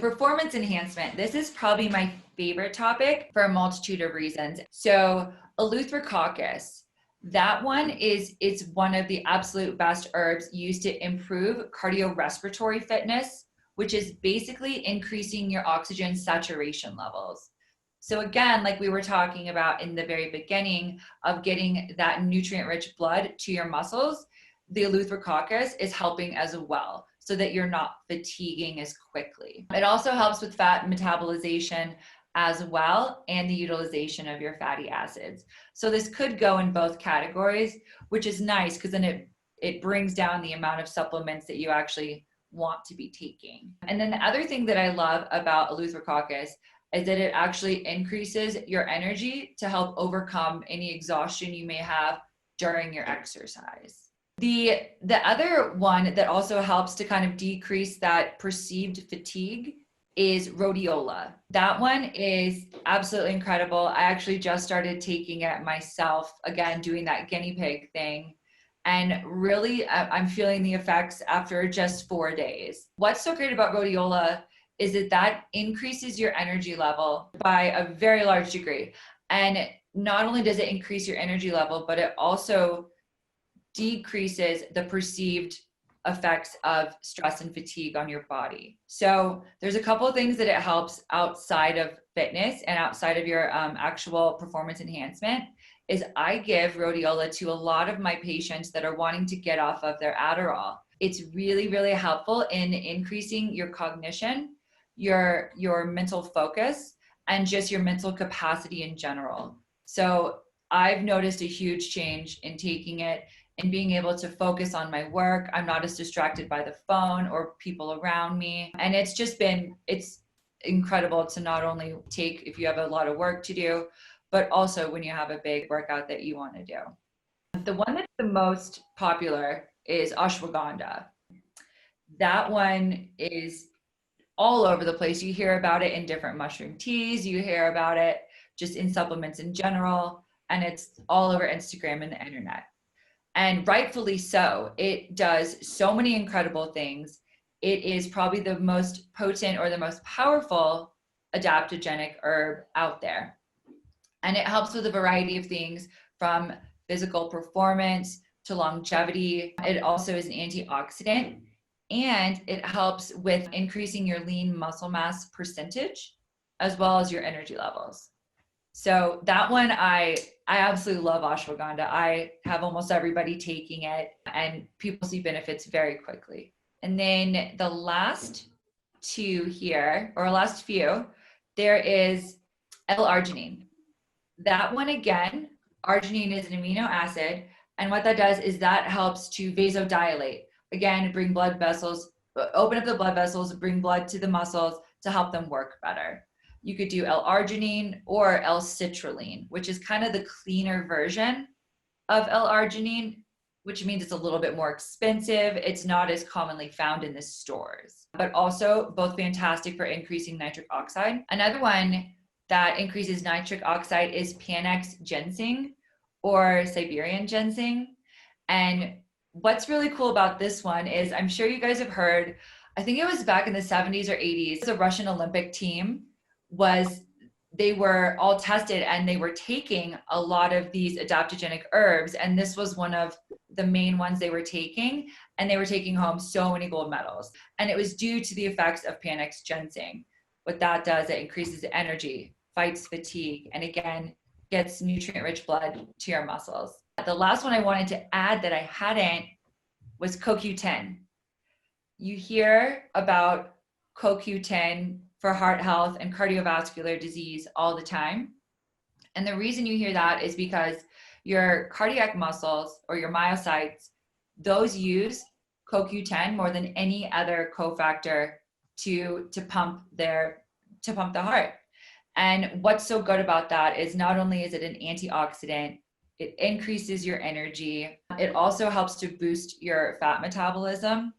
Performance enhancement. This is probably my favorite topic for a multitude of reasons. So Eleuthrococcus, that one it's one of the absolute best herbs used to improve cardiorespiratory fitness, which is basically increasing your oxygen saturation levels. So again, like we were talking about in the very beginning of getting that nutrient-rich blood to your muscles, the Eleuthrococcus is helping as well, so that you're not fatiguing as quickly. It also helps with fat metabolization as well, and the utilization of your fatty acids. So this could go in both categories, which is nice because then it brings down the amount of supplements that you actually want to be taking. And then the other thing that I love about Eleuthrococcus is that it actually increases your energy to help overcome any exhaustion you may have during your exercise. The other one that also helps to kind of decrease that perceived fatigue is rhodiola. That one is absolutely incredible. I actually just started taking it myself, again, doing that guinea pig thing. And really, I'm feeling the effects after just 4 days. What's so great about rhodiola is that increases your energy level by a very large degree. And not only does it increase your energy level, but it also decreases the perceived effects of stress and fatigue on your body. So there's a couple of things that it helps outside of fitness and outside of your actual performance enhancement. Is I give rhodiola to a lot of my patients that are wanting to get off of their Adderall. It's really, really helpful in increasing your cognition, your mental focus, and just your mental capacity in general. So I've noticed a huge change in taking it and being able to focus on my work. I'm not as distracted by the phone or people around me. And it's incredible to not only take if you have a lot of work to do, but also when you have a big workout that you want to do. The one that's the most popular is ashwagandha. That one is all over the place. You hear about it in different mushroom teas, you hear about it just in supplements in general, and it's all over Instagram and the internet. And rightfully so. It does so many incredible things. It is probably the most potent or the most powerful adaptogenic herb out there. And it helps with a variety of things from physical performance to longevity. It also is an antioxidant, and it helps with increasing your lean muscle mass percentage as well as your energy levels. So that one, I absolutely love ashwagandha. I have almost everybody taking it, and people see benefits very quickly. And then the last two here, or last few, there is L-Arginine. That one, again, arginine is an amino acid, and what that does is that helps to vasodilate. Again, bring blood vessels, open up the blood vessels, bring blood to the muscles to help them work better. You could do L-Arginine or L-citrulline, which is kind of the cleaner version of L-Arginine, which means it's a little bit more expensive. It's not as commonly found in the stores, but also both fantastic for increasing nitric oxide. Another one that increases nitric oxide is Panax ginseng or Siberian ginseng. And what's really cool about this one is, I'm sure you guys have heard, I think it was back in the 70s or 80s, the Russian Olympic team they were all tested and they were taking a lot of these adaptogenic herbs. And this was one of the main ones they were taking, and they were taking home so many gold medals. And it was due to the effects of Panax ginseng. What that does, it increases energy, fights fatigue, and again, gets nutrient-rich blood to your muscles. The last one I wanted to add that I hadn't was CoQ10. You hear about CoQ10 for heart health and cardiovascular disease all the time. And the reason you hear that is because your cardiac muscles or your myocytes, those use CoQ10 more than any other cofactor to pump the heart. And what's so good about that is not only is it an antioxidant, it increases your energy. It also helps to boost your fat metabolism.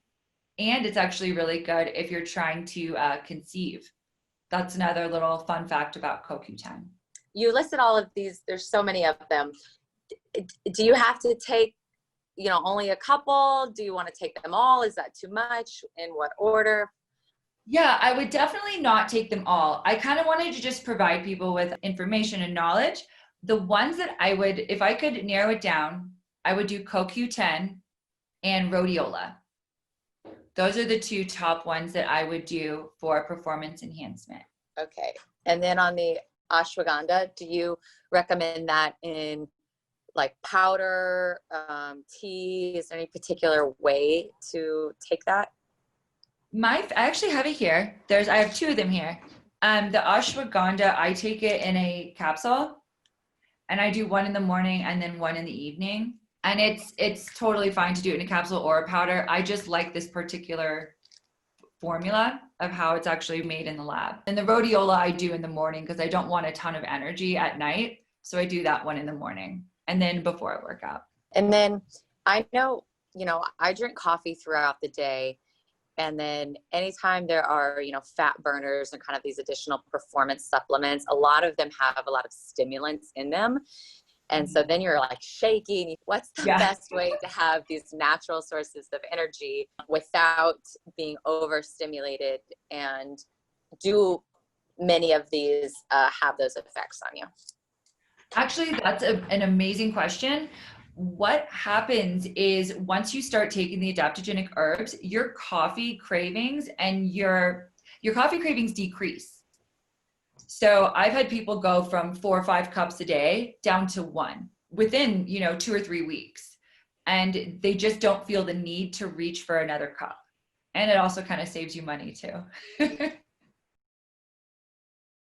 And it's actually really good if you're trying to conceive. That's another little fun fact about CoQ10. You listed all of these. There's so many of them. Do you have to take, only a couple? Do you want to take them all? Is that too much? In what order? Yeah, I would definitely not take them all. I kind of wanted to just provide people with information and knowledge. The ones that I would, if I could narrow it down, I would do CoQ10 and rhodiola. Those are the two top ones that I would do for performance enhancement. Okay. And then on the ashwagandha, do you recommend that in like powder, tea? Is there any particular way to take that? I actually have it here. I have two of them here. The ashwagandha, I take it in a capsule, and I do one in the morning and then one in the evening. And it's totally fine to do it in a capsule or a powder. I just like this particular formula of how it's actually made in the lab. And the rhodiola I do in the morning because I don't want a ton of energy at night. So I do that one in the morning and then before I work out. And then I know, I drink coffee throughout the day. And then anytime there are, fat burners and kind of these additional performance supplements, a lot of them have a lot of stimulants in them. And so then you're like shaking. What's the best way to have these natural sources of energy without being overstimulated? And do many of these have those effects on you? Actually, that's an amazing question. What happens is once you start taking the adaptogenic herbs, your coffee cravings and your coffee cravings decrease. So I've had people go from 4 or 5 cups a day down to 1 within, 2 or 3 weeks. And they just don't feel the need to reach for another cup. And it also kind of saves you money too.